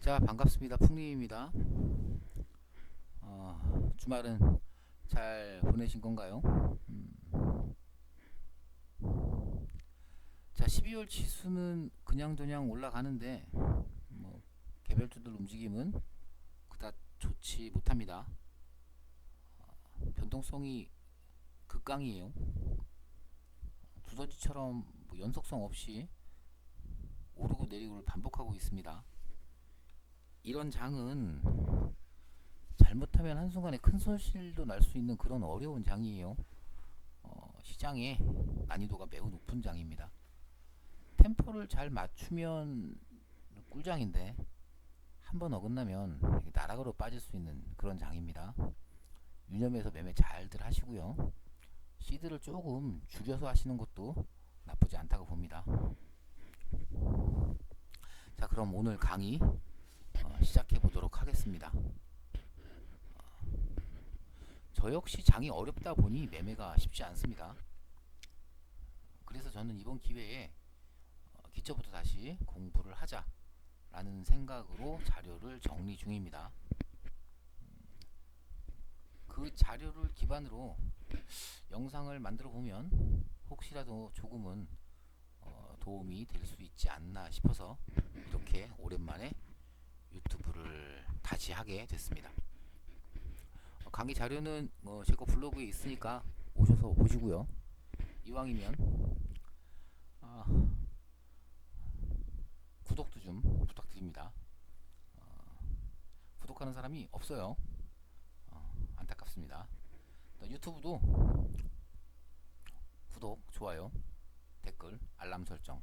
자, 반갑습니다. 풍림입니다. 주말은 잘 보내신 건가요? 자, 12월 지수는 그냥저냥 올라가는데 뭐 개별주들 움직임은 그닥 좋지 못합니다. 변동성이 극강이에요. 두더지처럼 뭐 연속성 없이 오르고 내리고를 반복하고 있습니다. 이런 장은 잘못하면 한순간에 큰 손실도 날 수 있는 그런 어려운 장이에요. 시장의 난이도가 매우 높은 장입니다. 템포를 잘 맞추면 꿀장인데 한번 어긋나면 나락으로 빠질 수 있는 그런 장입니다. 유념해서 매매 잘들 하시고요. 시드를 조금 줄여서 하시는 것도 나쁘지 않다고 봅니다. 자, 그럼 오늘 강의 시작해 보도록 하겠습니다. 저 역시 장이 어렵다 보니 매매가 쉽지 않습니다. 그래서 저는 이번 기회에 기초부터 다시 공부를 하자라는 생각으로 자료를 정리 중입니다. 그 자료를 기반으로 영상을 만들어 보면 혹시라도 조금은 도움이 될 수 있지 않나 싶어서 이렇게 오랜만에 유튜브를 다시 하게 됐습니다. 강의 자료는 제 거 블로그에 있으니까 오셔서 보시고요. 이왕이면 구독도 좀 부탁드립니다. 구독하는 사람이 없어요. 안타깝습니다. 유튜브도 구독, 좋아요, 댓글, 알람 설정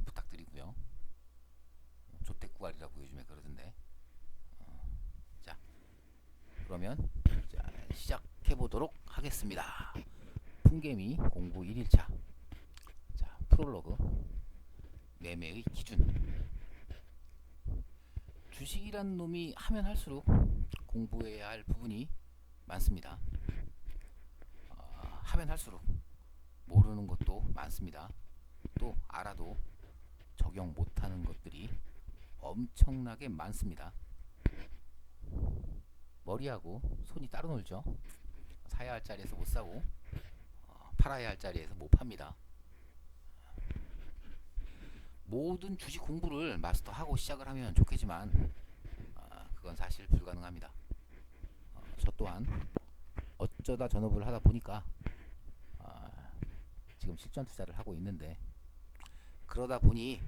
부탁드리고요. 조태구갈이라고 요즘에 그러던데. 자, 그러면 시작해 보도록 하겠습니다. 풍개미 공부 1일차. 자, 프롤로그. 매매의 기준. 주식이란 놈이 하면 할수록 공부해야 할 부분이 많습니다. 하면 할수록 모르는 것도 많습니다. 또 알아도 적용 못하는 것들이 엄청나게 많습니다. 머리하고 손이 따로 놀죠. 사야 할 자리에서 못 사고 팔아야 할 자리에서 못 팝니다. 모든 주식 공부를 마스터하고 시작을 하면 좋겠지만 그건 사실 불가능합니다. 저 또한 어쩌다 전업을 하다 보니까 지금 실전 투자를 하고 있는데, 그러다 보니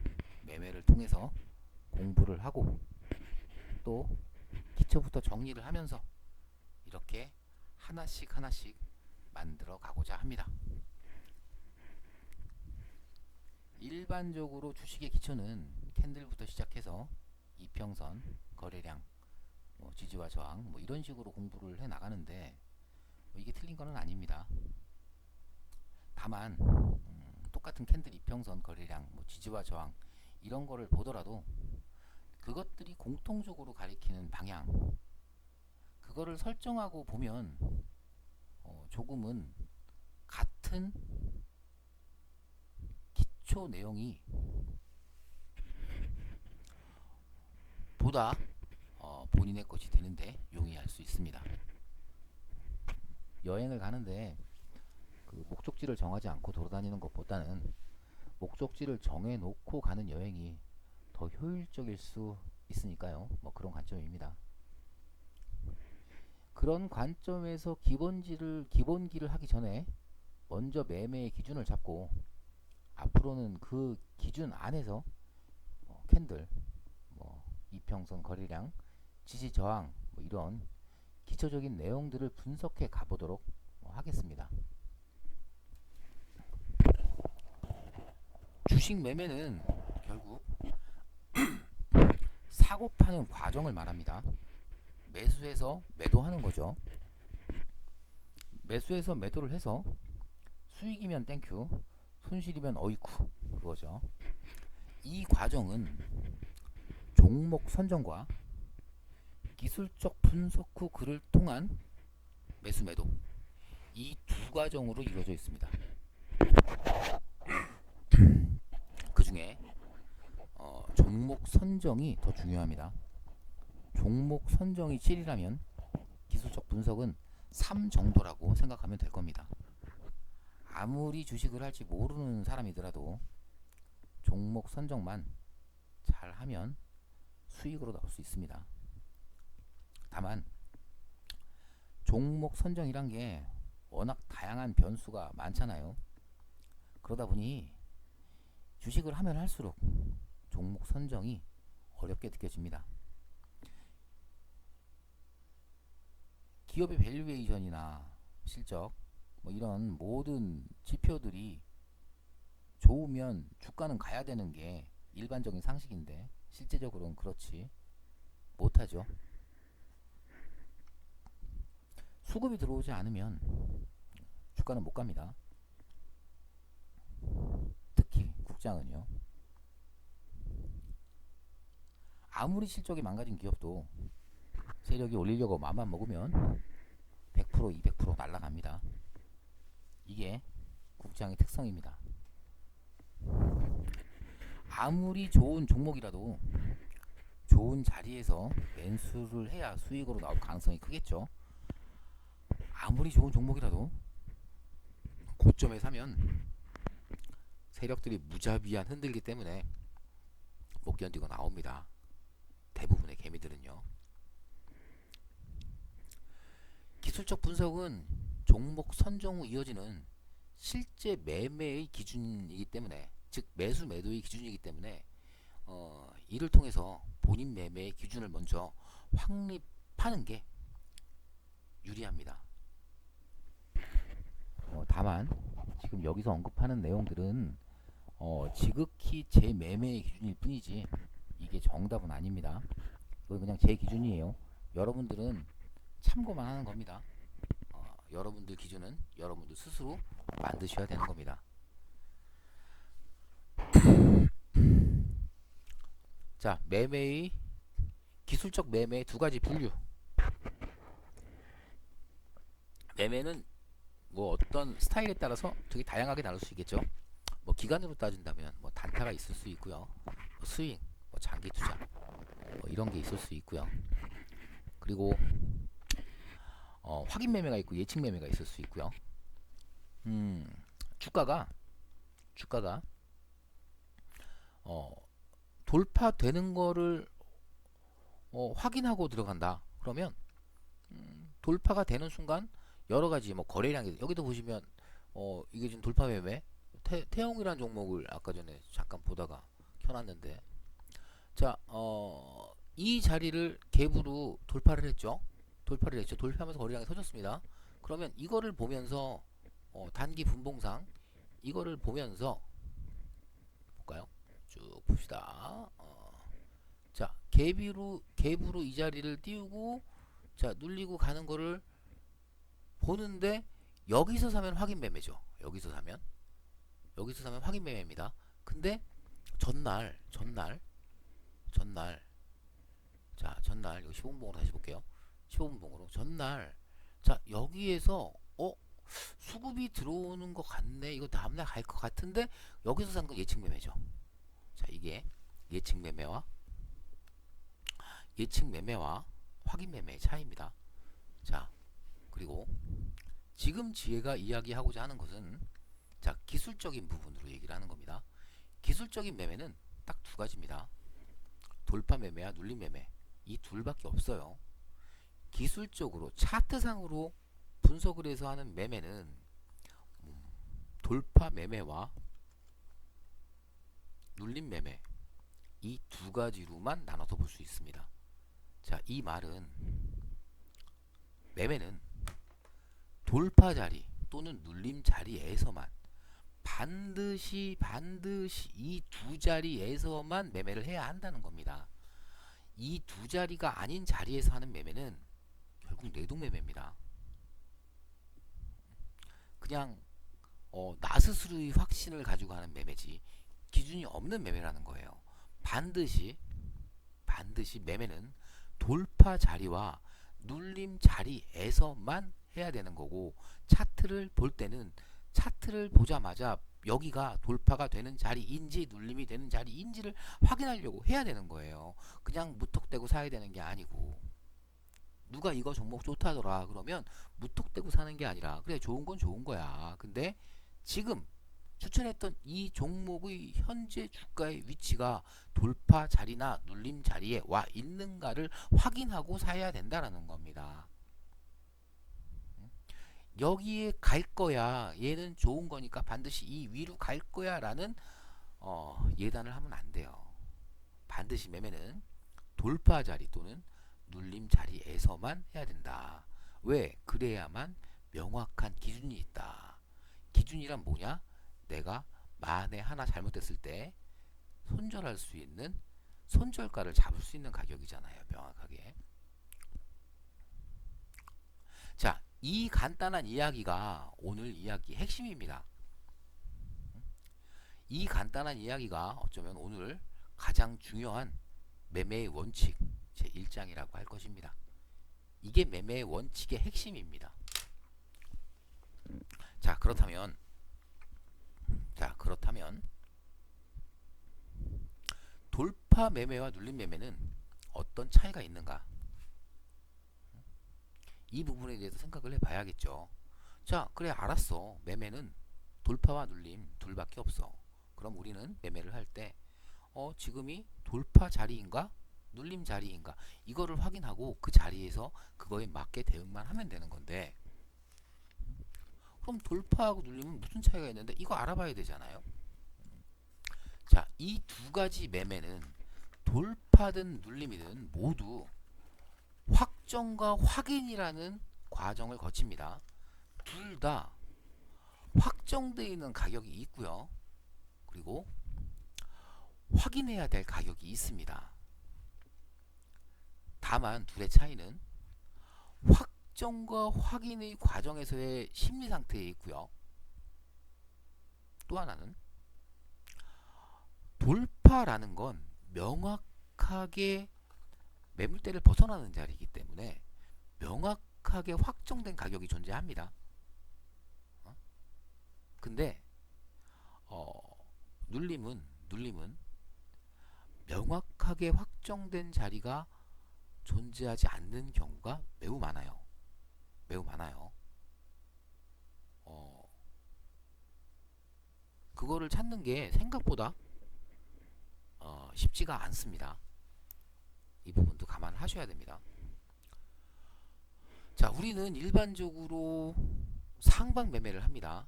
매매를 통해서 공부를 하고 또 기초부터 정리를 하면서 이렇게 하나씩 하나씩 만들어 가고자 합니다. 일반적으로 주식의 기초는 캔들부터 시작해서 이평선, 거래량, 지지와 저항 이런 식으로 공부를 해 나가는데 이게 틀린 건 아닙니다. 다만 똑같은 캔들 이평선, 거래량, 지지와 저항 이런 거를 보더라도 그것들이 공통적으로 가리키는 방향, 그거를 설정하고 보면 조금은 같은 기초 내용이 보다 본인의 것이 되는데 용이할 수 있습니다. 여행을 가는데 그 목적지를 정하지 않고 돌아다니는 것보다는 목적지를 정해놓고 가는 여행이 더 효율적일 수 있으니까요. 그런 관점입니다. 그런 관점에서 기본기를 하기 전에 먼저 매매의 기준을 잡고 앞으로는 그 기준 안에서 캔들, 이평선, 거래량, 지지, 저항 이런 기초적인 내용들을 분석해 가보도록 하겠습니다. 주식 매매는 결국 사고 파는 과정을 말합니다. 매수해서 매도하는 거죠. 매수해서 매도를 해서 수익이면 땡큐, 손실이면 어이쿠, 그거죠. 이 과정은 종목 선정과 기술적 분석 후 그를 통한 매수 매도, 이 두 과정으로 이루어져 있습니다. 그 중에 종목 선정이 더 중요합니다. 종목 선정이 7이라면 기술적 분석은 3 정도라고 생각하면 될 겁니다. 아무리 주식을 할지 모르는 사람이더라도 종목 선정만 잘하면 수익으로 나올 수 있습니다. 다만 종목 선정이란 게 워낙 다양한 변수가 많잖아요. 그러다 보니 주식을 하면 할수록 종목 선정이 어렵게 느껴집니다. 기업의 밸류에이션이나 실적 뭐 이런 모든 지표들이 좋으면 주가는 가야 되는 게 일반적인 상식인데 실제적으로는 그렇지 못하죠. 수급이 들어오지 않으면 주가는 못 갑니다. 특히 국장은요. 아무리 실적이 망가진 기업도 세력이 올리려고 맘만 먹으면 100% 200% 날아갑니다. 이게 국장의 특성입니다. 아무리 좋은 종목이라도 좋은 자리에서 매수를 해야 수익으로 나올 가능성이 크겠죠. 아무리 좋은 종목이라도 고점에 사면 세력들이 무자비한 흔들기 때문에 못 견디고 나옵니다. 대부분의 개미들은요. 기술적 분석은 종목 선정 후 이어지는 실제 매매의 기준이기 때문에, 즉 매수 매도의 기준이기 때문에 이를 통해서 본인 매매의 기준을 먼저 확립하는 게 유리합니다. 다만 지금 여기서 언급하는 내용들은 지극히 제 매매의 기준일 뿐이지 이게 정답은 아닙니다. 이건 그냥 제 기준이에요. 여러분들은 참고만 하는 겁니다. 여러분들 기준은 여러분들 스스로 만드셔야 되는 겁니다. 자, 매매의 기술적 매매의 두 가지 분류. 매매는 뭐 어떤 스타일에 따라서 되게 다양하게 나눌 수 있겠죠. 뭐 기간으로 따진다면 뭐 단타가 있을 수 있고요. 뭐 스윙, 뭐 장기 투자, 뭐 이런 게 있을 수 있고요. 그리고 확인 매매가 있고 예측 매매가 있을 수 있고요. 주가가 돌파되는 거를 확인하고 들어간다. 그러면 돌파가 되는 순간 여러 가지 뭐 거래량이, 여기도 보시면 이게 지금 돌파 매매 태영이라는 종목을 아까 전에 잠깐 보다가 켜놨는데, 자, 이 자리를 갭으로 돌파를 했죠. 돌파하면서 거래량이 터졌습니다. 그러면 이거를 보면서 단기 분봉상 이거를 보면서 볼까요? 쭉 봅시다. 자, 갭으로 이 자리를 띄우고 자 눌리고 가는 거를 보는데, 여기서 사면 확인 매매죠. 여기서 사면 확인 매매입니다. 근데 전날 자, 전날 이거 15분봉으로 다시 볼게요. 15분봉으로 전날, 자 여기에서 수급이 들어오는 것 같네, 이거 다음날 갈 것 같은데 여기서 산 건 예측 매매죠. 자, 이게 예측 매매와 확인 매매의 차이입니다. 자, 그리고 지금 지혜가 이야기하고자 하는 것은 자, 기술적인 부분으로 얘기를 하는 겁니다. 기술적인 매매는 딱 두 가지입니다. 돌파 매매와 눌림 매매, 이 둘밖에 없어요. 기술적으로 차트상으로 분석을 해서 하는 매매는 돌파 매매와 눌림 매매, 이 두 가지로만 나눠서 볼 수 있습니다. 자, 이 말은 매매는 돌파 자리 또는 눌림 자리에서만 반드시 이 두 자리에서만 매매를 해야 한다는 겁니다. 이 두 자리가 아닌 자리에서 하는 매매는 결국 내동 매매입니다. 그냥 나 스스로의 확신을 가지고 하는 매매지 기준이 없는 매매라는 거예요. 반드시 매매는 돌파 자리와 눌림 자리에서만 해야 되는 거고, 차트를 볼 때는 차트를 보자마자 여기가 돌파가 되는 자리인지 눌림이 되는 자리인지를 확인하려고 해야 되는 거예요. 그냥 무턱대고 사야 되는 게 아니고, 누가 이거 종목 좋다더라 그러면 무턱대고 사는 게 아니라, 그래 좋은 건 좋은 거야. 근데 지금 추천했던 이 종목의 현재 주가의 위치가 돌파 자리나 눌림 자리에 와 있는가를 확인하고 사야 된다라는 겁니다. 여기에 갈 거야, 얘는 좋은 거니까 반드시 이 위로 갈 거야 라는 예단을 하면 안 돼요. 반드시 매매는 돌파 자리 또는 눌림 자리에서만 해야 된다. 왜? 그래야만 명확한 기준이 있다. 기준이란 뭐냐? 내가 만에 하나 잘못됐을 때 손절할 수 있는, 손절가를 잡을 수 있는 가격이잖아요, 명확하게. 자, 이 간단한 이야기가 오늘 이야기 핵심입니다. 이 간단한 이야기가 어쩌면 오늘 가장 중요한 매매의 원칙 제1장이라고 할 것입니다. 이게 매매의 원칙의 핵심입니다. 자, 그렇다면 돌파 매매와 눌림 매매는 어떤 차이가 있는가? 이 부분에 대해서 생각을 해봐야겠죠. 자, 그래 알았어. 매매는 돌파와 눌림 둘밖에 없어. 그럼 우리는 매매를 할 때 지금이 돌파 자리인가 눌림 자리인가 이거를 확인하고 그 자리에서 그거에 맞게 대응만 하면 되는 건데, 그럼 돌파하고 눌림은 무슨 차이가 있는데 이거 알아봐야 되잖아요. 자, 이 두 가지 매매는 돌파든 눌림이든 모두 확정과 확인이라는 과정을 거칩니다. 둘 다 확정되어 있는 가격이 있고요. 그리고 확인해야 될 가격이 있습니다. 다만 둘의 차이는 확정과 확인의 과정에서의 심리 상태에 있고요. 또 하나는 돌파라는 건 명확하게 매물대를 벗어나는 자리이기 때문에 명확하게 확정된 가격이 존재합니다. 근데 눌림은 명확하게 확정된 자리가 존재하지 않는 경우가 매우 많아요. 그거를 찾는 게 생각보다 쉽지가 않습니다. 이 부분도 감안하셔야 됩니다. 자, 우리는 일반적으로 상방 매매를 합니다.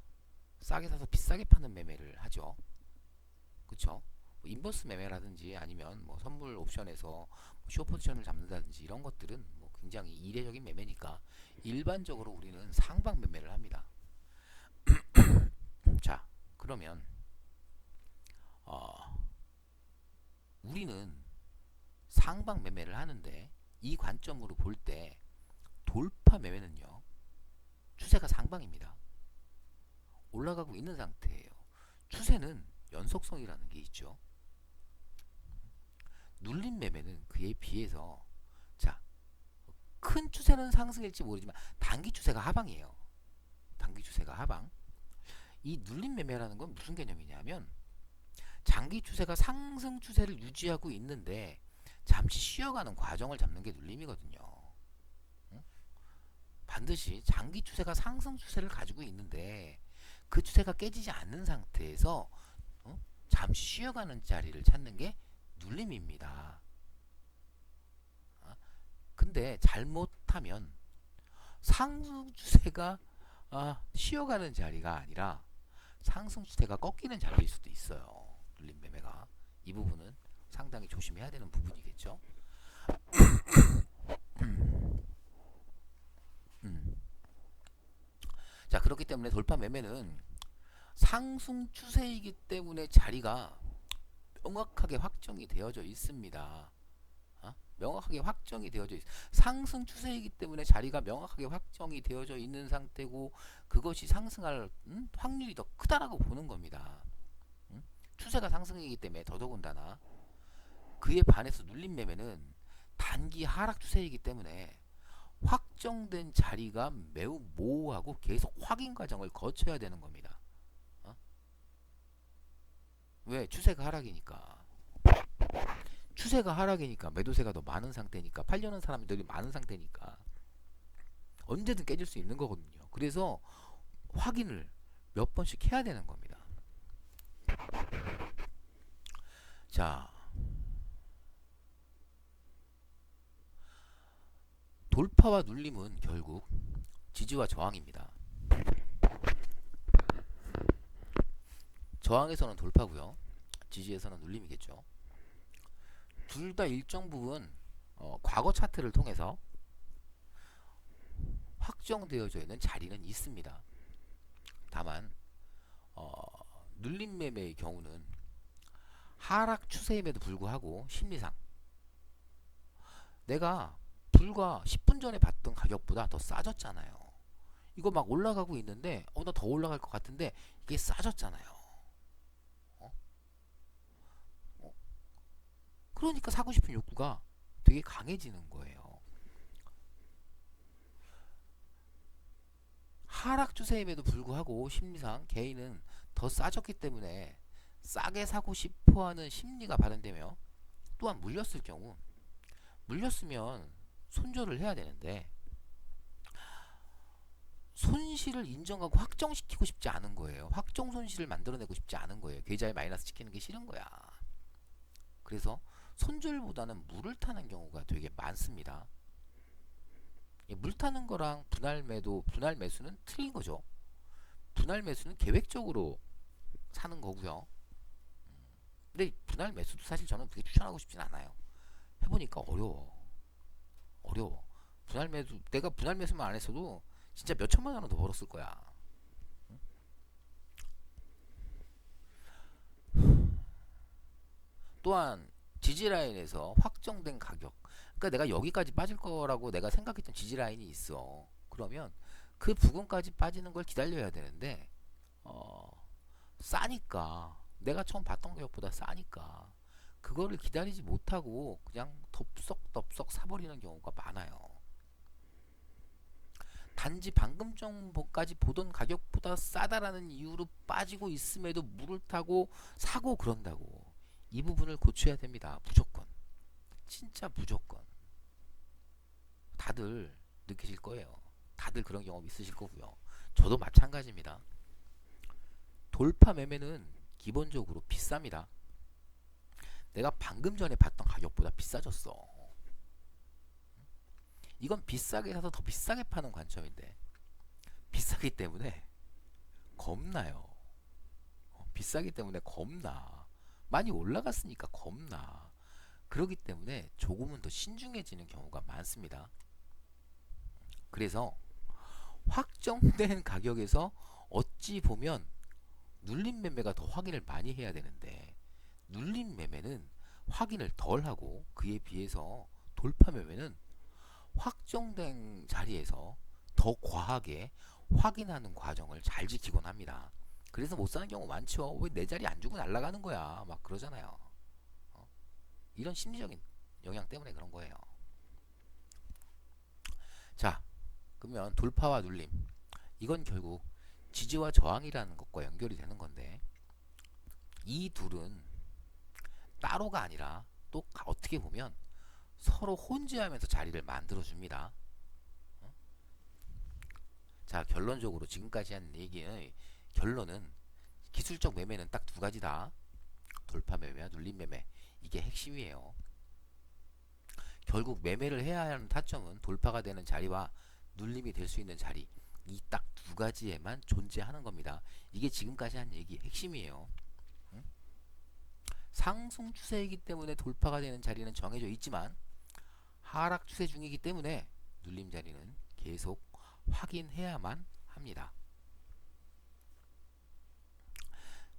싸게 사서 비싸게 파는 매매를 하죠. 그쵸? 뭐 인버스 매매라든지 아니면 뭐 선물 옵션에서 쇼 포지션을 잡는다든지 이런 것들은 뭐 굉장히 이례적인 매매니까 일반적으로 우리는 상방 매매를 합니다. 자, 그러면 우리는 상방 매매를 하는데 이 관점으로 볼 때 돌파 매매는요, 추세가 상방입니다. 올라가고 있는 상태예요. 추세는 연속성이라는 게 있죠. 눌림 매매는 그에 비해서, 자, 큰 추세는 상승일지 모르지만 단기 추세가 하방이에요. 단기 추세가 하방. 이 눌림 매매라는 건 무슨 개념이냐면 장기 추세가 상승 추세를 유지하고 있는데 잠시 쉬어가는 과정을 잡는 게 눌림이거든요. 반드시 장기 추세가 상승 추세를 가지고 있는데 그 추세가 깨지지 않는 상태에서 잠시 쉬어가는 자리를 찾는 게 눌림입니다. 근데 잘못하면 상승 추세가 쉬어가는 자리가 아니라 상승 추세가 꺾이는 자리일 수도 있어요. 눌림 매매가. 이 부분은 상당히 조심해야 되는 부분이겠죠. 자, 그렇기 때문에 돌파 매매는 상승 추세이기 때문에 자리가 명확하게 확정이 되어져 있습니다. 명확하게 확정이 되어져 있. 상승 추세이기 때문에 자리가 명확하게 확정이 되어져 있는 상태고 그것이 상승할 확률이 더 크다라고 보는 겁니다. 추세가 상승이기 때문에 더더군다나. 그에 반해서 눌림 매매는 단기 하락 추세이기 때문에 확정된 자리가 매우 모호하고 계속 확인 과정을 거쳐야 되는 겁니다. 왜? 추세가 하락이니까. 추세가 하락이니까 매도세가 더 많은 상태니까 팔려는 사람들이 많은 상태니까 언제든 깨질 수 있는 거거든요. 그래서 확인을 몇 번씩 해야 되는 겁니다. 자, 돌파와 눌림은 결국 지지와 저항입니다. 저항에서는 돌파고요. 지지에서는 눌림이겠죠. 둘 다 일정 부분 과거 차트를 통해서 확정되어져 있는 자리는 있습니다. 다만 눌림 매매의 경우는 하락 추세임에도 불구하고 심리상 내가 불과 10분 전에 봤던 가격보다 더 싸졌잖아요. 이거 막 올라가고 있는데 나 더 올라갈 것 같은데 이게 싸졌잖아요. 어? 어? 그러니까 사고 싶은 욕구가 되게 강해지는 거예요. 하락 추세임에도 불구하고 심리상 개인은 더 싸졌기 때문에 싸게 사고 싶어하는 심리가 발현되며 또한 물렸을 경우 물렸으면 손절을 해야 되는데 손실을 인정하고 확정시키고 싶지 않은 거예요. 확정 손실을 만들어내고 싶지 않은 거예요. 계좌에 마이너스 찍히는 게 싫은 거야. 그래서 손절보다는 물을 타는 경우가 되게 많습니다. 물 타는 거랑 분할 매도, 분할 매수는 틀린 거죠. 분할 매수는 계획적으로 사는 거고요. 근데 분할 매수도 사실 저는 그게 추천하고 싶진 않아요. 해보니까 어려워. 어려워. 분할 매수, 내가 분할 매수만 안 했어도 진짜 몇 천만 원은 더 벌었을 거야. 또한 지지라인에서 확정된 가격, 그러니까 내가 여기까지 빠질 거라고 내가 생각했던 지지라인이 있어. 그러면 그 부근까지 빠지는 걸 기다려야 되는데 어, 싸니까 내가 처음 봤던 가격보다 싸니까 그거를 기다리지 못하고 그냥 덥석덥석 사버리는 경우가 많아요. 단지 방금 전까지 보던 가격보다 싸다라는 이유로 빠지고 있음에도 물을 타고 사고 그런다고. 이 부분을 고쳐야 됩니다. 무조건. 진짜 무조건. 다들 느끼실 거예요. 다들 그런 경험 있으실 거고요. 저도 마찬가지입니다. 돌파 매매는 기본적으로 비쌉니다. 내가 방금 전에 봤던 가격보다 비싸졌어. 이건 비싸게 사서 더 비싸게 파는 관점인데 비싸기 때문에 겁나요. 비싸기 때문에 겁나. 많이 올라갔으니까 겁나. 그렇기 때문에 조금은 더 신중해지는 경우가 많습니다. 그래서 확정된 가격에서 어찌 보면 눌림 매매가 더 확인을 많이 해야 되는데 눌림 매매는 확인을 덜 하고 그에 비해서 돌파 매매는 확정된 자리에서 더 과하게 확인하는 과정을 잘 지키곤 합니다. 그래서 못 사는 경우 많죠. 왜 내 자리 안 주고 날아가는 거야? 막 그러잖아요. 어? 이런 심리적인 영향 때문에 그런 거예요. 자, 그러면 돌파와 눌림. 이건 결국 지지와 저항이라는 것과 연결이 되는 건데 이 둘은 따로가 아니라 또 어떻게 보면 서로 혼재하면서 자리를 만들어 줍니다. 자, 결론적으로 지금까지 한 얘기의 결론은 기술적 매매는 딱 두 가지다. 돌파 매매와 눌림 매매. 이게 핵심이에요. 결국 매매를 해야 하는 타점은 돌파가 되는 자리와 눌림이 될 수 있는 자리. 이 딱 두 가지에만 존재하는 겁니다. 이게 지금까지 한 얘기 핵심이에요. 응? 상승 추세이기 때문에 돌파가 되는 자리는 정해져 있지만 하락 추세 중이기 때문에 눌림 자리는 계속 확인해야만 합니다.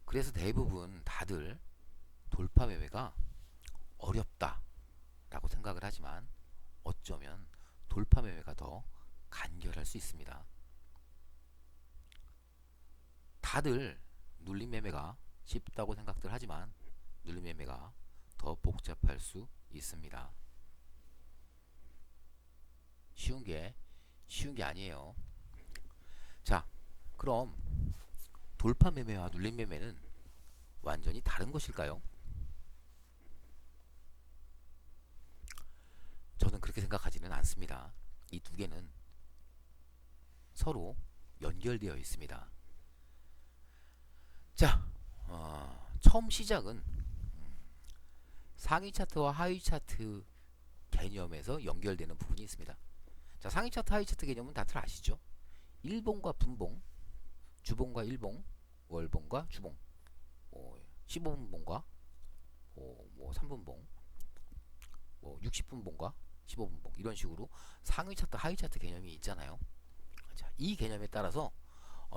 그래서 대부분 다들 돌파 매매가 어렵다라고 생각을 하지만 어쩌면 돌파 매매가 더 간결할 수 있습니다. 다들 눌림 매매가 쉽다고 생각들 하지만 눌림 매매가 더 복잡할 수 있습니다. 쉬운 게 아니에요. 자, 그럼 돌파 매매와 눌림 매매는 완전히 다른 것일까요? 저는 그렇게 생각하지는 않습니다. 이 두 개는 서로 연결되어 있습니다. 자, 처음 시작은 상위 차트와 하위 차트 개념에서 연결되는 부분이 있습니다. 자, 상위 차트, 하위 차트 개념은 다들 아시죠? 일봉과 분봉, 주봉과 일봉, 월봉과 주봉, 15분봉과 3분봉, 60분봉과 15분봉 이런 식으로 상위 차트, 하위 차트 개념이 있잖아요. 자, 이 개념에 따라서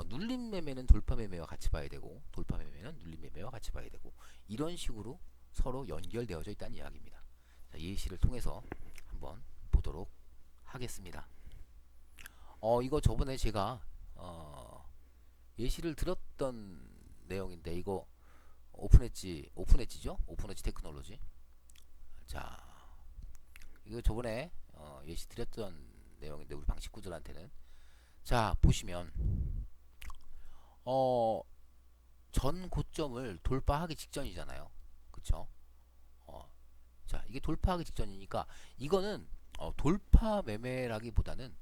눌림 매매는 돌파 매매와 같이 봐야 되고 돌파 매매는 눌림 매매와 같이 봐야 되고 이런 식으로 서로 연결되어져 있다는 이야기입니다. 자, 예시를 통해서 한번 보도록 하겠습니다. 이거 저번에 제가 예시를 들었던 내용인데 이거 오픈엣지죠? 오픈엣지 테크놀로지. 자, 이거 저번에 예시 드렸던 내용인데 우리 방 식구들한테는 자 보시면 전 고점을 돌파하기 직전이잖아요. 그쵸? 자, 이게 돌파하기 직전이니까 이거는 돌파 매매라기보다는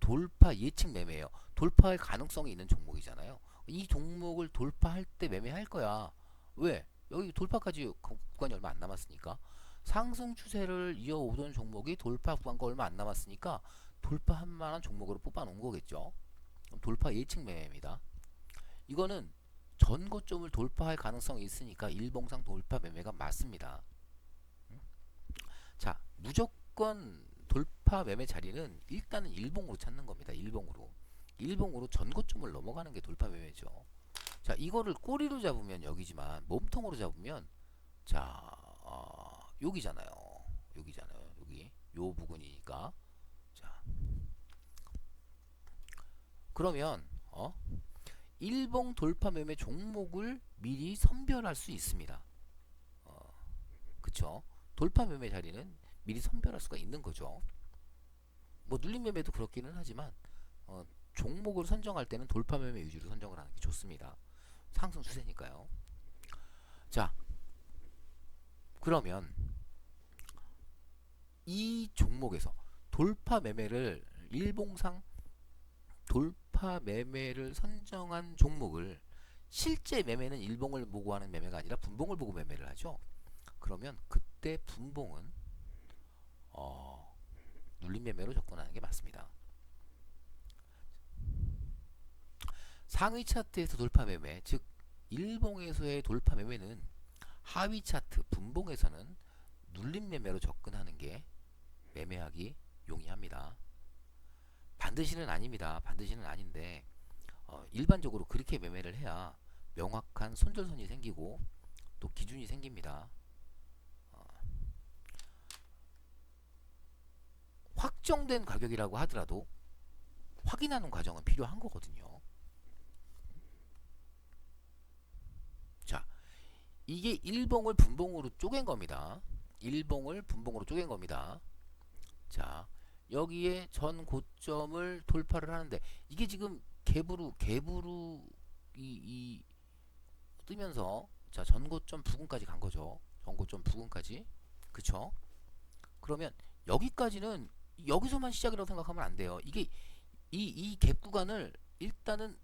돌파 예측 매매예요. 돌파할 가능성이 있는 종목이잖아요. 이 종목을 돌파할 때 매매할 거야. 왜? 여기 돌파까지 구간이 얼마 안 남았으니까. 상승 추세를 이어오던 종목이 돌파 구간과 얼마 안 남았으니까 돌파할 만한 종목으로 뽑아 놓은 거겠죠. 돌파 예측 매매입니다. 이거는 전 고점을 돌파할 가능성이 있으니까 일봉상 돌파 매매가 맞습니다. 자, 무조건 돌파 매매 자리는 일단은 일봉으로 찾는 겁니다. 일봉으로 전 고점을 넘어가는 게 돌파 매매죠. 자, 이거를 꼬리로 잡으면 여기지만 몸통으로 잡으면 자, 여기잖아요. 여기 요 부분이니까. 자, 그러면 일봉 돌파 매매 종목을 미리 선별할 수 있습니다. 그쵸? 돌파 매매 자리는 미리 선별할 수가 있는 거죠. 뭐 눌림 매매도 그렇기는 하지만 종목을 선정할 때는 돌파 매매 위주로 선정을 하는 게 좋습니다. 상승 추세니까요. 자, 그러면 이 종목에서 돌파 매매를 일봉상 돌파 매매를 선정한 종목을 실제 매매는 일봉을 보고 하는 매매가 아니라 분봉을 보고 매매를 하죠. 그러면 그때 분봉은 눌림 매매로 접근하는 게 맞습니다. 상위 차트에서 돌파 매매, 즉 일봉에서의 돌파 매매는 하위 차트 분봉에서는 눌림 매매로 접근하는 게 매매하기 용이합니다. 반드시는 아닙니다. 반드시는 아닌데 일반적으로 그렇게 매매를 해야 명확한 손절선이 생기고 또 기준이 생깁니다. 확정된 가격이라고 하더라도 확인하는 과정은 필요한 거거든요. 자, 이게 일봉을 분봉으로 쪼갠 겁니다. 일봉을 분봉으로 쪼갠 겁니다. 자, 여기에 전 고점을 돌파를 하는데 이게 지금 갭으로 이 뜨면서 자, 전 고점 부근까지 간 거죠. 전 고점 부근까지. 그쵸? 그러면 여기까지는 여기서만 시작이라고 생각하면 안 돼요. 이게 이 갭 구간을 일단은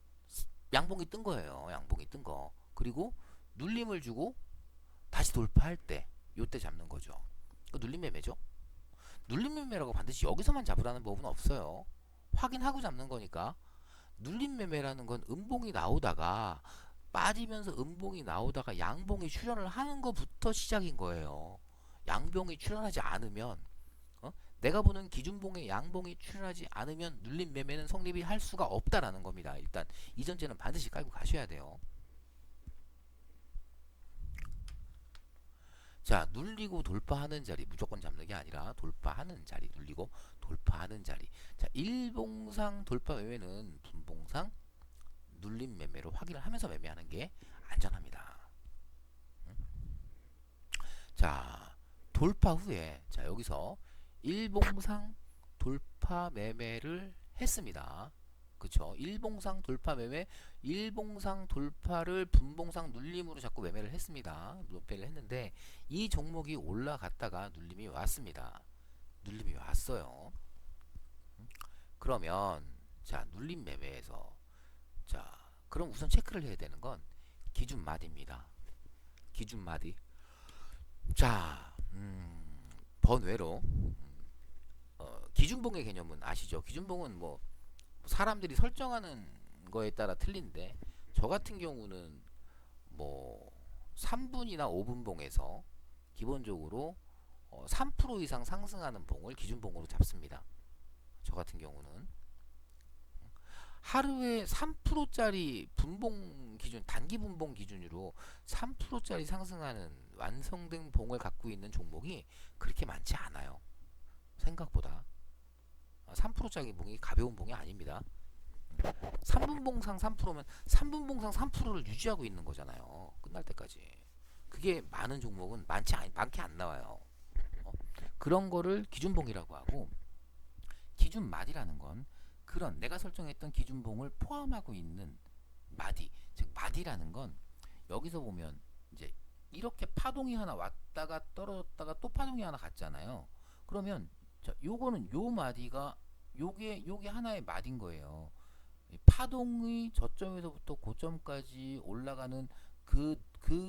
양봉이 뜬 거예요. 양봉이 뜬 거. 그리고 눌림을 주고 다시 돌파할 때 요때 잡는 거죠. 눌림 매매죠. 눌림 매매라고 반드시 여기서만 잡으라는 법은 없어요. 확인하고 잡는 거니까. 눌림 매매라는 건 음봉이 나오다가 빠지면서 음봉이 나오다가 양봉이 출현을 하는 것부터 시작인 거예요. 양봉이 출현하지 않으면 내가 보는 기준봉의 양봉이 출현하지 않으면 눌림 매매는 성립이 할 수가 없다라는 겁니다. 일단 이 전제는 반드시 깔고 가셔야 돼요. 자, 눌리고 돌파하는 자리 무조건 잡는 게 아니라 돌파하는 자리 눌리고 돌파하는 자리. 자, 일봉상 돌파 매매는 분봉상 눌림 매매로 확인을 하면서 매매하는 게 안전합니다. 자, 돌파 후에 자, 여기서 일봉상 돌파 매매를 했습니다. 그쵸? 일봉상 돌파 매매, 일봉상 돌파를 분봉상 눌림으로 자꾸 매매를 했습니다. 매매를 했는데 이 종목이 올라갔다가 눌림이 왔습니다. 눌림이 왔어요. 그러면 자, 눌림 매매에서 자, 그럼 우선 체크를 해야 되는 건 기준 마디입니다. 기준 마디. 자, 번외로 기준봉의 개념은 아시죠? 기준봉은 뭐 사람들이 설정하는 거에 따라 틀린데 저 같은 경우는 뭐 3분이나 5분 봉에서 기본적으로 3% 이상 상승하는 봉을 기준봉으로 잡습니다. 저 같은 경우는 하루에 3%짜리 분봉 기준, 단기 분봉 기준으로 3%짜리 상승하는 완성된 봉을 갖고 있는 종목이 그렇게 많지 않아요. 생각보다 3%짜리 봉이 가벼운 봉이 아닙니다. 3분봉상 3%면 3분봉상 3%를 유지하고 있는 거잖아요. 끝날 때까지. 그게 많은 종목은 많게 안 나와요. 그런 거를 기준봉이라고 하고, 기준마디라는 건 그런 내가 설정했던 기준봉을 포함하고 있는 마디, 즉 마디라는 건 여기서 보면 이제 이렇게 파동이 하나 왔다가 떨어졌다가 또 파동이 하나 갔잖아요. 그러면 자, 요거는 요 마디가 요게 하나의 마디인 거예요. 파동이 저점에서부터 고점까지 올라가는 그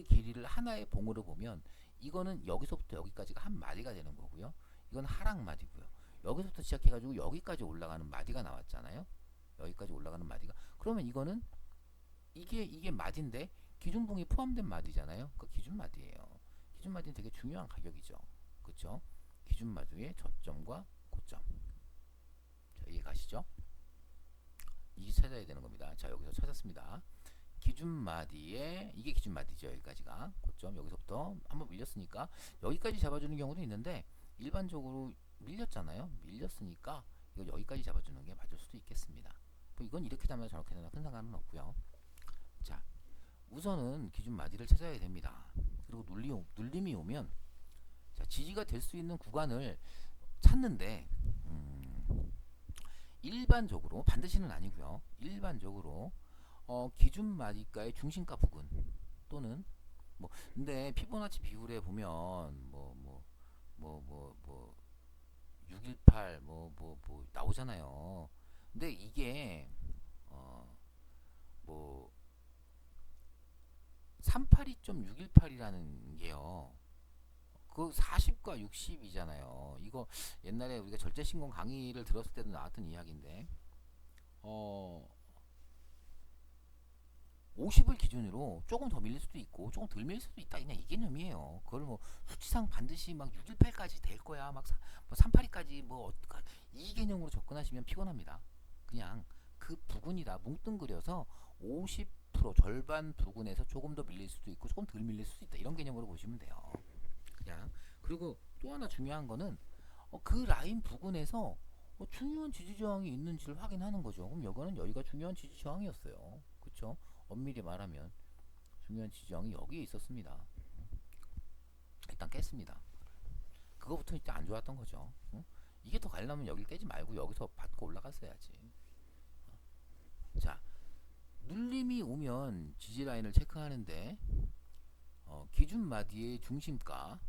길이를 하나의 봉으로 보면 이거는 여기서부터 여기까지가 한 마디가 되는 거고요. 이건 하락 마디고요. 여기서부터 시작해가지고 여기까지 올라가는 마디가 나왔잖아요. 여기까지 올라가는 마디가. 그러면 이거는 이게 마디인데 기준봉이 포함된 마디잖아요. 그 기준 마디예요. 기준 마디는 되게 중요한 가격이죠. 그렇죠? 기준 마디의 저점과 고점. 자, 이해 가시죠? 이게 찾아야 되는 겁니다. 자, 여기서 찾았습니다. 기준 마디에 이게 기준 마디죠. 여기까지가 고점. 여기서부터 한번 밀렸으니까 여기까지 잡아주는 경우도 있는데 일반적으로 밀렸잖아요. 밀렸으니까 이거 여기까지 잡아주는 게 맞을 수도 있겠습니다. 뭐 이건 이렇게 되면 저렇게 되나 큰 상관은 없고요. 자, 우선은 기준 마디를 찾아야 됩니다. 그리고 눌림이 오면 자, 지지가 될 수 있는 구간을 찾는데 일반적으로 반드시는 아니고요. 일반적으로 기준 마디가의 중심가 부근 또는 뭐 근데 피보나치 비율에 보면 618 나오잖아요. 근데 이게 뭐 382.618이라는 게요. 그 40과 60이잖아요. 이거 옛날에 우리가 절제신공 강의를 들었을 때도 나왔던 이야기인데 50을 기준으로 조금 더 밀릴 수도 있고 조금 덜 밀릴 수도 있다. 그냥 이 개념이에요. 그걸 뭐 수치상 반드시 막 618까지 될 거야. 막 382까지 이 개념으로 접근하시면 피곤합니다. 그냥 그 부분이다 뭉뚱그려서 50% 절반 부근에서 조금 더 밀릴 수도 있고 조금 덜 밀릴 수도 있다. 이런 개념으로 보시면 돼요. 그냥 그리고 또 하나 중요한 거는 그 라인 부근에서 중요한 지지 저항이 있는지를 확인하는 거죠. 그럼 여기가 중요한 지지 저항이었어요. 그렇죠? 엄밀히 말하면 중요한 지지 저항이 여기에 있었습니다. 일단 깼습니다. 그거부터 이제 안 좋았던 거죠. 이게 더 가려면 여길 깨지 말고 여기서 받고 올라갔어야지. 자, 눌림이 오면 지지 라인을 체크하는데 기준 마디의 중심가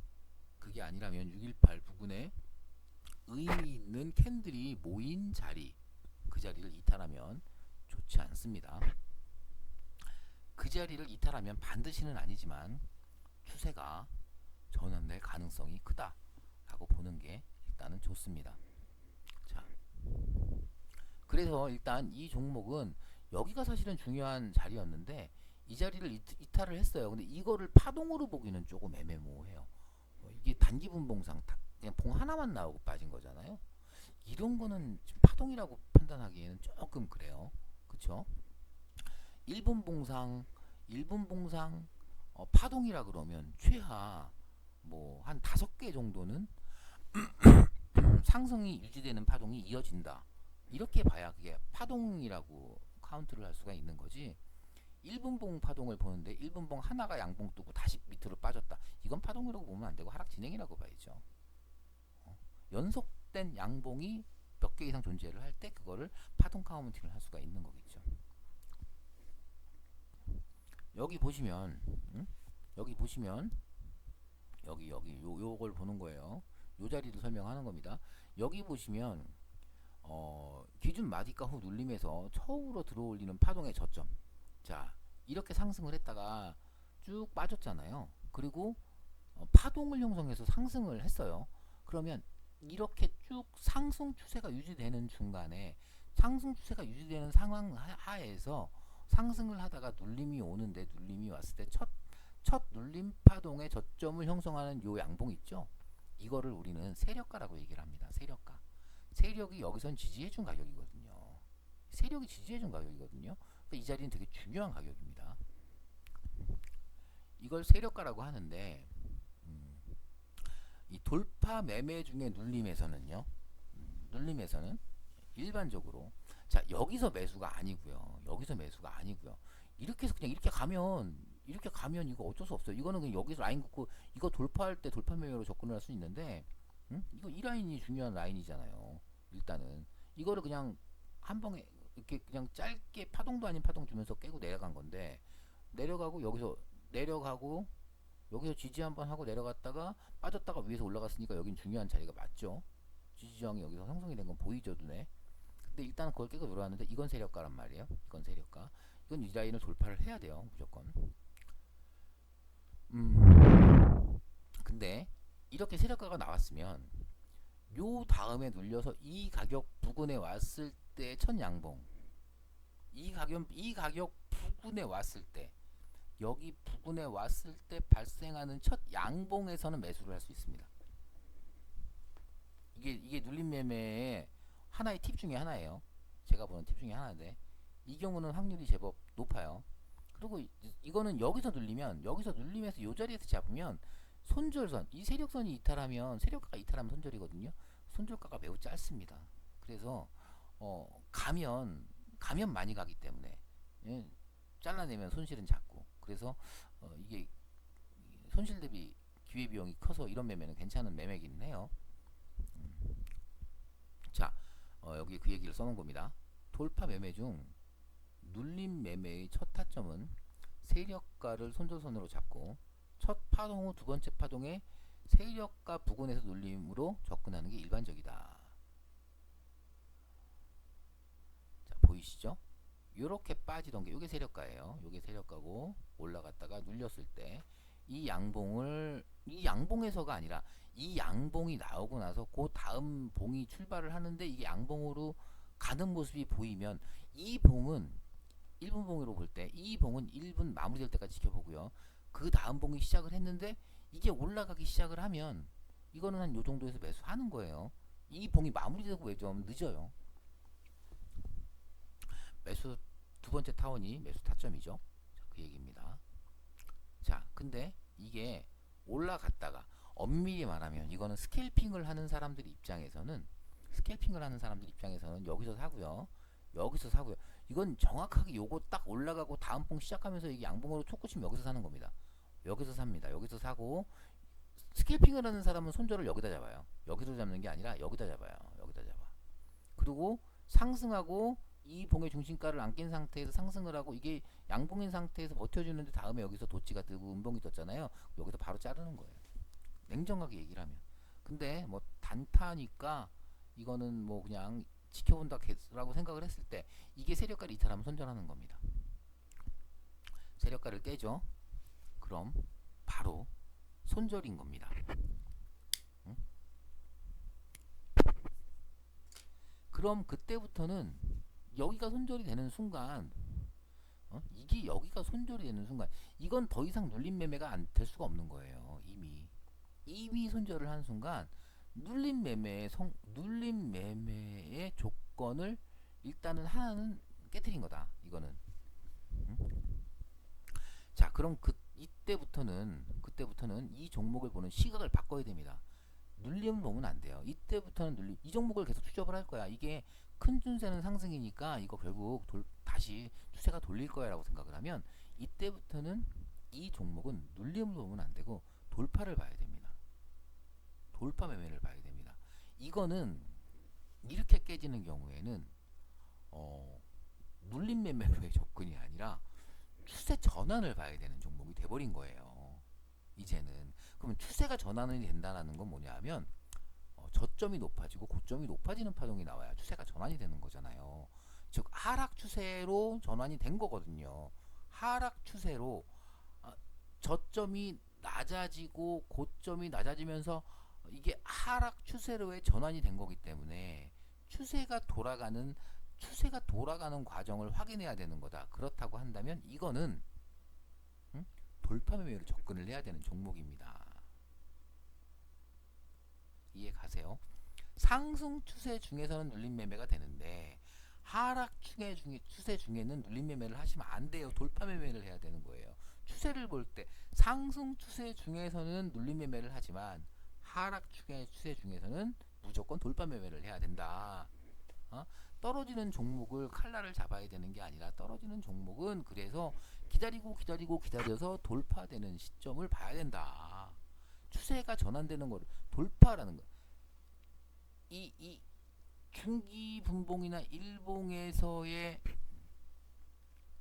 그게 아니라면 618 부근에 의미 있는 캔들이 모인 자리 그 자리를 이탈하면 좋지 않습니다. 그 자리를 이탈하면 반드시는 아니지만 추세가 전환될 가능성이 크다라고 보는 게 일단은 좋습니다. 자, 그래서 일단 이 종목은 여기가 사실은 중요한 자리였는데 이 자리를 이탈을 했어요. 근데 이거를 파동으로 보기는 조금 애매모호해요. 이게 단기 분봉상 그냥 봉 하나만 나오고 빠진 거잖아요. 이런 거는 지금 파동이라고 판단하기에는 조금 그래요. 그쵸? 1분 봉상 파동이라 그러면 최하 뭐 한 5개 정도는 상승이 유지되는 파동이 이어진다. 이렇게 봐야 그게 파동이라고 카운트를 할 수가 있는 거지. 1분봉 파동을 보는데 1분봉 하나가 양봉 뜨고 다시 밑으로 빠졌다. 이건 파동이라고 보면 안 되고 하락 진행이라고 봐야죠. 연속된 양봉이 몇 개 이상 존재를 할 때 그거를 파동 카운팅을 할 수가 있는 거겠죠. 여기 보시면 여기 보시면 여기 요걸 보는 거예요. 요 자리를 설명하는 겁니다. 여기 보시면 기준 마디가 후 눌림에서 처우로 들어올리는 파동의 저점. 자, 이렇게 상승을 했다가 쭉 빠졌잖아요. 그리고 파동을 형성해서 상승을 했어요. 그러면 이렇게 쭉 상승 추세가 유지되는 중간에 상승 추세가 유지되는 상황 하에서 상승을 하다가 눌림이 오는데, 눌림이 왔을 때 첫 눌림 파동의 저점을 형성하는 요 양봉 있죠. 이거를 우리는 세력가라고 얘기를 합니다. 세력가. 세력이 여기선 지지해준 가격이거든요. 세력이 지지해준 가격이거든요. 그러니까 이 자리는 되게 중요한 가격입니다. 이걸 세력가라고 하는데, 이 돌파 매매 중에 눌림에서는요, 눌림에서는 일반적으로, 자, 여기서 매수가 아니고요. 여기서 매수가 아니고요. 이렇게 해서 그냥 이렇게 가면 이거 어쩔 수 없어요. 이거는 그냥 여기서 라인 긋고 이거 돌파할 때 돌파 매매로 접근을 할 수 있는데, 이거 이 라인이 중요한 라인이잖아요. 일단은 이거를 그냥 한 방에 이렇게 그냥 짧게 파동도 아닌 파동 주면서 깨고 내려간 건데, 내려가고 여기서 지지 한번 하고 내려갔다가 빠졌다가 위에서 올라갔으니까 여긴 중요한 자리가 맞죠. 지지저항이 여기서 형성이 된 건 보이죠, 눈에. 근데 일단 그걸 깨고 들어왔는데 이건 세력가란 말이에요. 이건 세력가. 이건 이 라인을 돌파를 해야 돼요, 무조건. 근데 이렇게 세력가가 나왔으면 요 다음에 눌려서 이 가격 부근에 왔을 때 첫 양봉, 이 가격 부근에 왔을 때, 여기 부근에 왔을 때 발생하는 첫 양봉에서는 매수를 할 수 있습니다. 이게 눌림 매매의 하나의 팁 중에 하나예요. 제가 보는 팁 중에 하나인데, 이 경우는 확률이 제법 높아요. 그리고 이거는 여기서 눌림에서 요 자리에서 잡으면 손절선, 이 세력선이 이탈하면, 세력가가 이탈하면 손절이거든요. 손절가가 매우 짧습니다. 그래서 가면 많이 가기 때문에, 예, 잘라내면 손실은 작고, 그래서 이게 손실 대비 기회비용이 커서 이런 매매는 괜찮은 매매기는 해요. 자, 여기 그 얘기를 써놓은 겁니다. 돌파 매매 중 눌림 매매의 첫 타점은 세력가를 손절선으로 잡고 첫 파동 후 두 번째 파동에 세력가 부근에서 눌림으로 접근하는 게 일반적이다. 자, 보이시죠? 요렇게 빠지던 게 요게 세력가예요. 요게 세력가고, 올라갔다가 눌렸을 때 이 양봉에서가 아니라 이 양봉이 나오고 나서 그 다음 봉이 출발을 하는데, 이게 양봉으로 가는 모습이 보이면 이 봉은 1분 봉으로 볼 때 이 봉은 1분 마무리될 때까지 지켜보고요. 그 다음 봉이 시작을 했는데 이게 올라가기 시작을 하면 이거는 한 요 정도에서 매수하는 거예요. 이 봉이 마무리되고 왜 좀 늦어요. 매수 두 번째 타원이 매수 타점이죠. 자, 그 얘기입니다. 자, 근데 이게 올라갔다가 엄밀히 말하면 이거는 스캘핑을 하는 사람들 입장에서는 여기서 사고요. 여기서 사고요. 이건 정확하게 요거 딱 올라가고 다음 봉 시작하면서 이게 양봉으로 촉 붙이면 여기서 사는 겁니다. 여기서 삽니다. 여기서 사고, 스캘핑을 하는 사람은 손절을 여기다 잡아요. 여기서 잡는 게 아니라 여기다 잡아요. 여기다 잡아. 그리고 상승하고 이 봉의 중심가를 안 깬 상태에서 상승을 하고, 이게 양봉인 상태에서 버텨주는데 다음에 여기서 도치가 뜨고 음봉이 떴잖아요. 여기서 바로 자르는 거예요. 냉정하게 얘기를 하면. 근데 뭐 단타니까 이거는 뭐 그냥 지켜본다라고 생각을 했을 때 이게 세력가를 이탈하면 손절하는 겁니다. 세력가를 깨죠. 그럼 바로 손절인 겁니다. 응? 그럼 그때부터는 여기가 손절이 되는 순간, 이게 여기가 손절이 되는 순간, 이건 더 이상 눌림 매매가 안 될 수가 없는 거예요. 이미 손절을 한 순간 눌림 매매의 조건을 일단은 하나는 깨트린 거다. 이거는. 자, 그럼 그때부터는 이 종목을 보는 시각을 바꿔야 됩니다. 눌림을 보면 안 돼요. 이때부터는 이 종목을 계속 추적을 할 거야. 이게 큰 추세는 상승이니까 이거 결국 다시 추세가 돌릴 거야라고 생각을 하면, 이때부터는 이 종목은 눌림을 보면 안 되고 돌파를 봐야 됩니다. 돌파 매매를 봐야 됩니다. 이거는 이렇게 깨지는 경우에는 눌림 매매로의 접근이 아니라 추세 전환을 봐야 되는 종목이 돼버린 거예요. 이제는. 그러면 추세가 전환이 된다는 건 뭐냐면 저점이 높아지고 고점이 높아지는 파동이 나와야 추세가 전환이 되는 거잖아요. 즉 하락 추세로 전환이 된 거거든요. 하락 추세로 저점이 낮아지고 고점이 낮아지면서 이게 하락 추세로의 전환이 된 거기 때문에 추세가 돌아가는 과정을 확인해야 되는 거다. 그렇다고 한다면 이거는 돌파 매매로 접근을 해야 되는 종목입니다. 이해 가세요? 상승 추세 중에서는 눌림 매매가 되는데 하락 추세 중에는 눌림 매매를 하시면 안 돼요. 돌파 매매를 해야 되는 거예요. 추세를 볼 때 상승 추세 중에서는 눌림 매매를 하지만 하락 추세 중에서는 무조건 돌파 매매를 해야 된다. 떨어지는 종목을 칼날을 잡아야 되는 게 아니라 떨어지는 종목은 그래서 기다려서 돌파되는 시점을 봐야 된다. 추세가 전환되는 걸 돌파라는 거. 이 중기 분봉이나 일봉에서의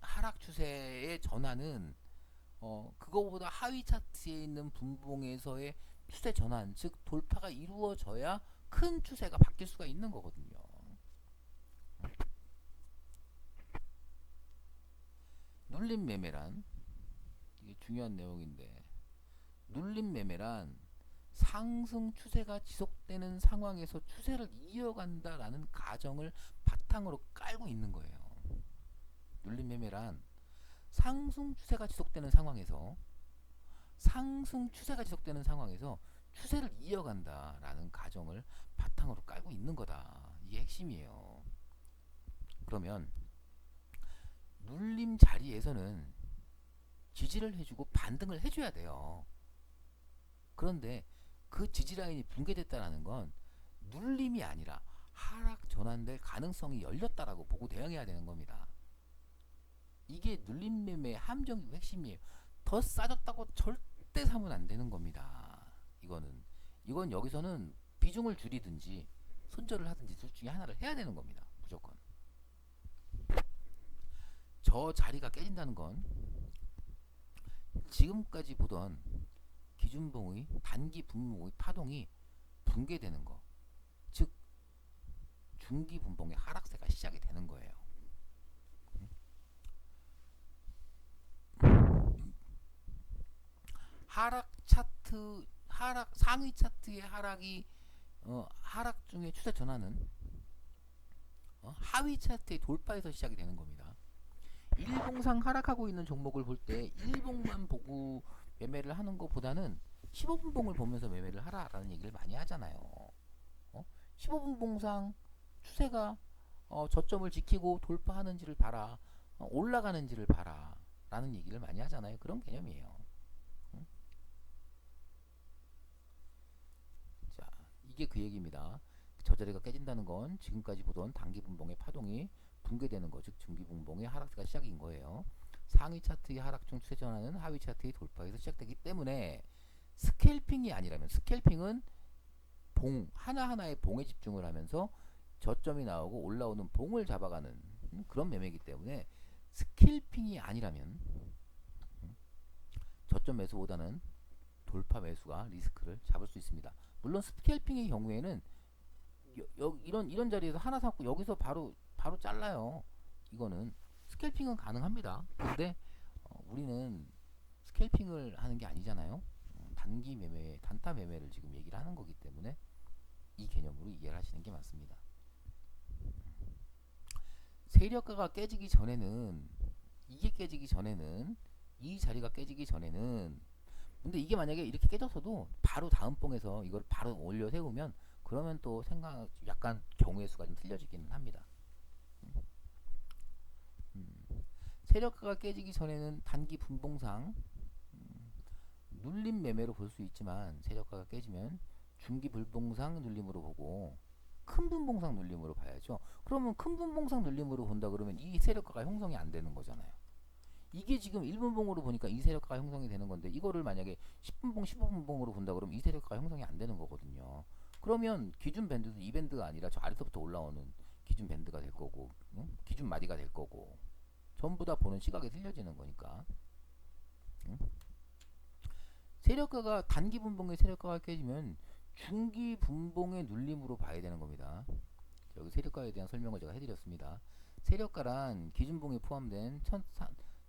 하락 추세의 전환은 그거보다 하위 차트에 있는 분봉에서의 추세 전환, 즉 돌파가 이루어져야 큰 추세가 바뀔 수가 있는 거거든요. 눌림 매매란 이게 중요한 내용인데 눌림 매매란 상승 추세가 지속되는 상황에서 추세를 이어간다라는 가정을 바탕으로 깔고 있는 거예요. 눌림 매매란 상승 추세가 지속되는 상황에서 추세를 이어간다라는 가정을 바탕으로 깔고 있는 거다. 이게 핵심이에요. 그러면 눌림 자리에서는 지지를 해주고 반등을 해줘야 돼요. 그런데 그 지지 라인이 붕괴됐다는 건 눌림이 아니라 하락 전환될 가능성이 열렸다라고 보고 대응해야 되는 겁니다. 이게 눌림 매매의 함정이고 핵심이에요. 더 싸졌다고 절대 사면 안 되는 겁니다. 이건 여기서는 비중을 줄이든지 손절을 하든지 둘 중에 하나를 해야 되는 겁니다. 무조건. 저 자리가 깨진다는 건 지금까지 보던 기준봉의 단기 분봉의 파동이 붕괴되는 거, 즉 중기 분봉의 하락세가 시작이 되는 거예요. 상위 차트의 하락 중에 추세 전환은 하위 차트의 돌파에서 시작이 되는 겁니다. 일봉상 하락하고 있는 종목을 볼 때 일봉만 보고 매매를 하는 것보다는 15분봉을 보면서 매매를 하라라는 얘기를 많이 하잖아요. 15분봉상 추세가 저점을 지키고 돌파하는지를 봐라, 올라가는지를 봐라 라는 얘기를 많이 하잖아요. 그런 개념이에요. 자, 이게 그 얘기입니다. 저 자리가 깨진다는 건 지금까지 보던 단기 분봉의 파동이 붕괴되는 거, 즉 중기 분봉의 하락세가 시작인 거예요. 상위 차트의 하락 중 추세 전환은 하위 차트의 돌파에서 시작되기 때문에 스캘핑이 아니라면, 스캘핑은 봉 하나하나의 봉에 집중을 하면서 저점이 나오고 올라오는 봉을 잡아가는 그런 매매이기 때문에 스캘핑이 아니라면 저점 매수보다는 돌파 매수가 리스크를 잡을 수 있습니다. 물론 스캘핑의 경우에는 이런 자리에서 하나 사고 여기서 바로 잘라요. 이거는 스캘핑은 가능합니다. 근데 우리는 스캘핑을 하는 게 아니잖아요. 단기 매매, 단타 매매를 지금 얘기를 하는 거기 때문에 이 개념으로 이해를 하시는 게 맞습니다. 세력가가 깨지기 전에는, 이 자리가 깨지기 전에는, 근데 이게 만약에 이렇게 깨졌어도 바로 다음 봉에서 이걸 바로 올려 세우면 그러면 또 약간 경우의 수가 좀 틀려지기는 합니다. 세력가가 깨지기 전에는 단기 분봉상 눌림 매매로 볼 수 있지만 세력가가 깨지면 중기 불봉상 눌림으로 보고 큰 분봉상 눌림으로 봐야죠. 그러면 큰 분봉상 눌림으로 본다 그러면 이 세력가가 형성이 안 되는 거잖아요. 이게 지금 1분봉으로 보니까 이 세력가가 형성이 되는 건데 이거를 만약에 10분봉, 15분봉으로 본다 그러면 이 세력가가 형성이 안 되는 거거든요. 그러면 기준 밴드도 이 밴드가 아니라 저 아래서부터 올라오는 기준 밴드가 될 거고, 응? 기준 마디가 될 거고, 전부 다 보는 시각에 틀려지는 거니까. 응? 세력가가 단기 분봉의 세력가가 깨지면 중기 분봉의 눌림으로 봐야 되는 겁니다. 여기 세력가에 대한 설명을 제가 해드렸습니다. 세력가란 기준봉에 포함된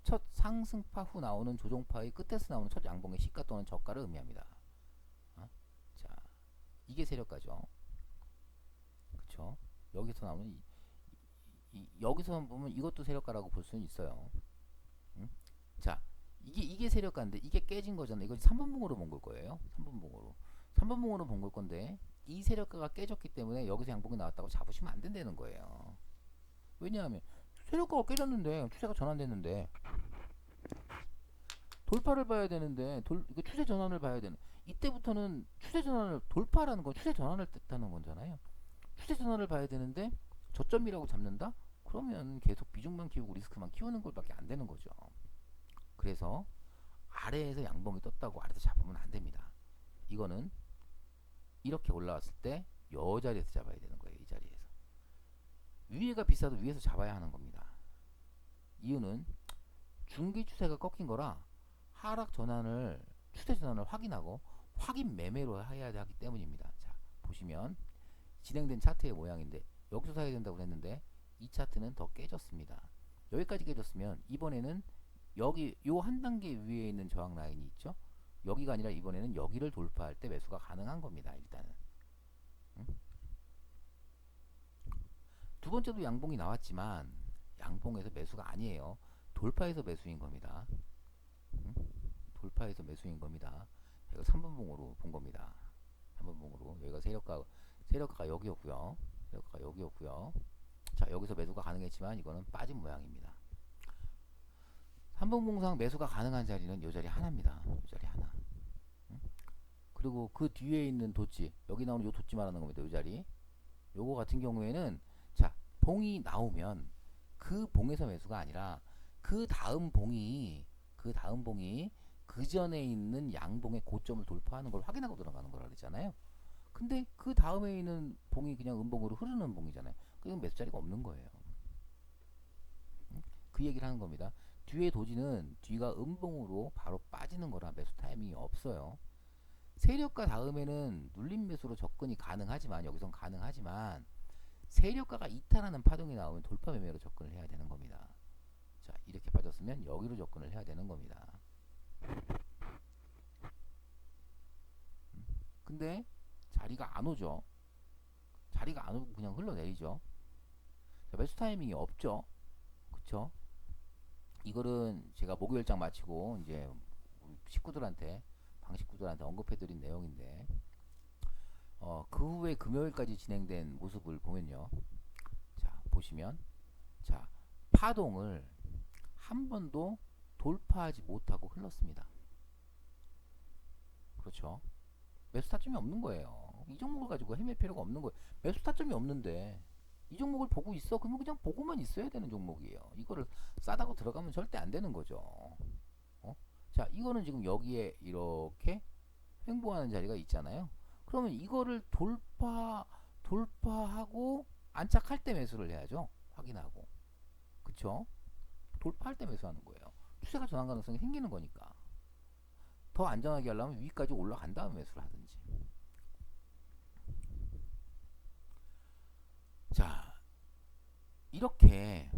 첫 상승파 후 나오는 조정파의 끝에서 나오는 첫 양봉의 시가 또는 저가를 의미합니다. 자, 이게 세력가죠. 그쵸? 여기서 나오는 여기서 보면 이것도 세력가라고 볼 수는 있어요. 응? 자, 이게 세력가인데 이게 깨진 거잖아요. 이거 3번봉으로 본 걸 거예요. 3번봉으로. 3번봉으로 본 걸 건데 이 세력가가 깨졌기 때문에 여기서 양봉이 나왔다고 잡으시면 안 된다는 거예요. 왜냐하면 세력가가 깨졌는데 추세가 전환됐는데 돌파를 봐야 되는데 이거 추세 전환을 봐야 되는 이때부터는 추세 전환을 돌파라는 건 추세 전환을 뜻하는 거잖아요. 추세 전환을 봐야 되는데 저점이라고 잡는다? 그러면 계속 비중만 키우고 리스크만 키우는 것밖에 안 되는 거죠. 그래서 아래에서 양봉이 떴다고 아래에서 잡으면 안 됩니다. 이거는 이렇게 올라왔을 때 이 자리에서 잡아야 되는 거예요. 이 자리에서. 위에가 비싸도 위에서 잡아야 하는 겁니다. 이유는 중기 추세가 꺾인 거라 하락 전환을 추세 전환을 확인하고 확인 매매로 해야 하기 때문입니다. 자, 보시면 진행된 차트의 모양인데 여기서 사야 된다고 했는데 이 차트는 더 깨졌습니다. 여기까지 깨졌으면 이번에는 여기 요 한 단계 위에 있는 저항 라인이 있죠. 여기가 아니라 이번에는 여기를 돌파할 때 매수가 가능한 겁니다. 일단은. 응? 두 번째도 양봉이 나왔지만 양봉에서 매수가 아니에요. 돌파해서 매수인 겁니다. 응? 돌파해서 매수인 겁니다. 이거 3번봉으로 본 겁니다. 3번봉으로 여기가 세력가가 여기였고요. 세력가가 여기였고요. 자, 여기서 매수가 가능했지만 이거는 빠진 모양입니다. 3번봉상 매수가 가능한 자리는 이 자리 하나입니다. 이 자리 하나. 응? 그리고 그 뒤에 있는 도치, 여기 나오는 이 도치 말하는 겁니다. 이 자리. 요거 같은 경우에는 자, 봉이 나오면 그 봉에서 매수가 아니라 그 다음 봉이 그 전에 있는 양봉의 고점을 돌파하는 걸 확인하고 들어가는 거라 그랬잖아요. 근데 그 다음에 있는 봉이 그냥 음봉으로 흐르는 봉이잖아요. 그건 매수 자리가 없는 거예요. 그 얘기를 하는 겁니다. 뒤에 도지는 뒤가 음봉으로 바로 빠지는 거라 매수 타이밍이 없어요. 세력가 다음에는 눌림 매수로 접근이 가능하지만 여기선 가능하지만 세력가가 이탈하는 파동이 나오면 돌파 매매로 접근을 해야 되는 겁니다. 자, 이렇게 빠졌으면 여기로 접근을 해야 되는 겁니다. 근데 자리가 안 오죠. 자리가 안 오고 그냥 흘러내리죠. 자, 매수 타이밍이 없죠. 그쵸? 이거는 제가 목요일장 마치고 이제 식구들한테 방 식구들한테 언급해드린 내용인데 그 후에 금요일까지 진행된 모습을 보면요. 자, 보시면 자, 파동을 한 번도 돌파하지 못하고 흘렀습니다. 그렇죠? 매수 타점이 없는 거예요. 이 종목을 가지고 헤맬 필요가 없는 거예요. 매수 타점이 없는데 이 종목을 보고 있어? 그러면 그냥 보고만 있어야 되는 종목이에요. 이거를 싸다고 들어가면 절대 안 되는 거죠. 자, 이거는 지금 여기에 이렇게 횡보하는 자리가 있잖아요. 그러면 이거를 돌파하고 안착할 때 매수를 해야죠. 확인하고. 그쵸? 돌파할 때 매수하는 거예요. 추세가 전환 가능성이 생기는 거니까. 더 안전하게 하려면 위까지 올라간 다음 매수를 하든지. 자, 이렇게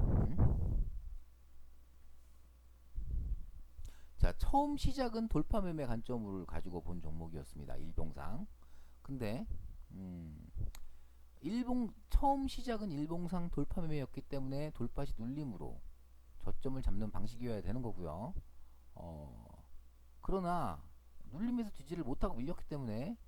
자, 처음 시작은 돌파 매매 관점을 가지고 본 종목이었습니다. 일봉상. 근데 처음 시작은 일봉상 돌파 매매였기 때문에 돌파 시 눌림으로 저점을 잡는 방식이어야 되는 거고요. 그러나 눌림에서 지지를 못하고 밀렸기 때문에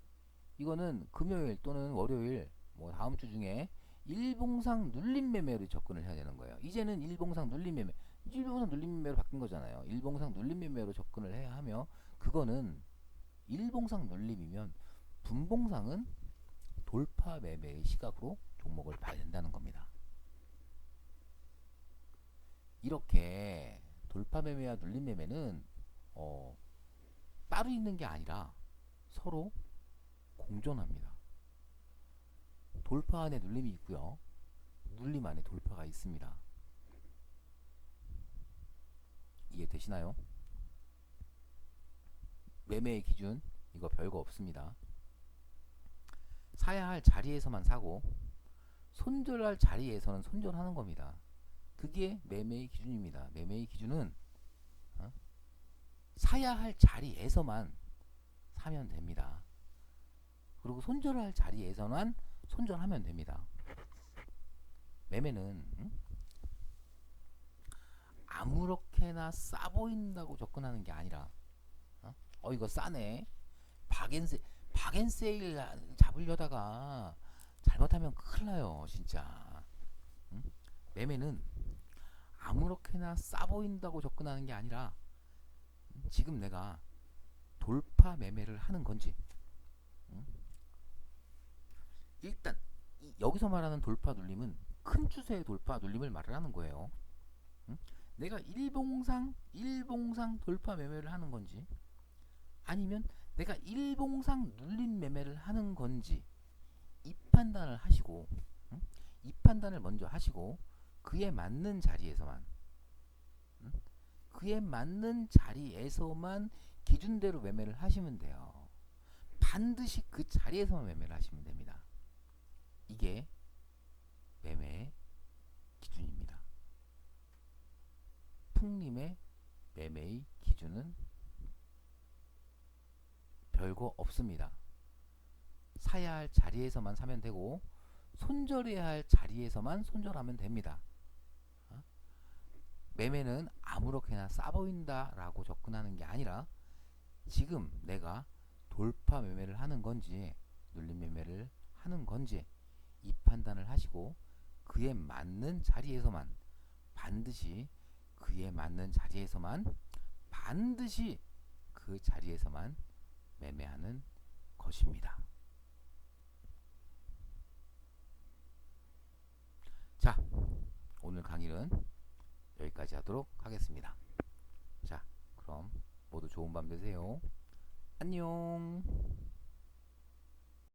이거는 금요일 또는 월요일 뭐 다음 주 중에 일봉상 눌림 매매로 접근을 해야 되는 거예요. 이제는 일봉상 눌림 매매로 바뀐 거잖아요. 일봉상 눌림 매매로 접근을 해야 하며 그거는 일봉상 눌림이면 분봉상은 돌파 매매의 시각으로 종목을 봐야 된다는 겁니다. 이렇게 돌파 매매와 눌림 매매는 따로 있는 게 아니라 서로 공존합니다. 돌파 안에 눌림이 있고요. 눌림 안에 돌파가 있습니다. 이해되시나요? 매매의 기준 이거 별거 없습니다. 사야 할 자리에서만 사고 손절할 자리에서는 손절하는 겁니다. 그게 매매의 기준입니다. 매매의 기준은 사야 할 자리에서만 사면 됩니다. 그리고 손절할 자리에서만 손절하면 됩니다. 매매는 아무렇게나 싸 보인다고 접근하는 게 아니라 이거 싸네, 박앤세일 잡으려다가 잘못하면 큰일 나요 진짜. 매매는 아무렇게나 싸 보인다고 접근하는 게 아니라 지금 내가 돌파 매매를 하는 건지, 일단 여기서 말하는 돌파 눌림은 큰 추세의 돌파 눌림을 말을 하는 거예요. 내가 일봉상 돌파 매매를 하는 건지, 아니면 내가 일봉상 눌림 매매를 하는 건지, 이 판단을 하시고, 이 판단을 먼저 하시고 그에 맞는 자리에서만, 그에 맞는 자리에서만 기준대로 매매를 하시면 돼요. 반드시 그 자리에서만 매매를 하시면 됩니다. 이게 매매의 기준입니다. 풍림의 매매의 기준은 별거 없습니다. 사야 할 자리에서만 사면 되고 손절해야 할 자리에서만 손절하면 됩니다. 매매는 아무렇게나 싸 보인다라고 접근하는 게 아니라 지금 내가 돌파 매매를 하는 건지 눌림 매매를 하는 건지 이 판단을 하시고 그에 맞는 자리에서만, 반드시 그에 맞는 자리에서만, 반드시 그 자리에서만 매매하는 것입니다. 자, 오늘 강의는 여기까지 하도록 하겠습니다. 자, 그럼 모두 좋은 밤 되세요. 안녕.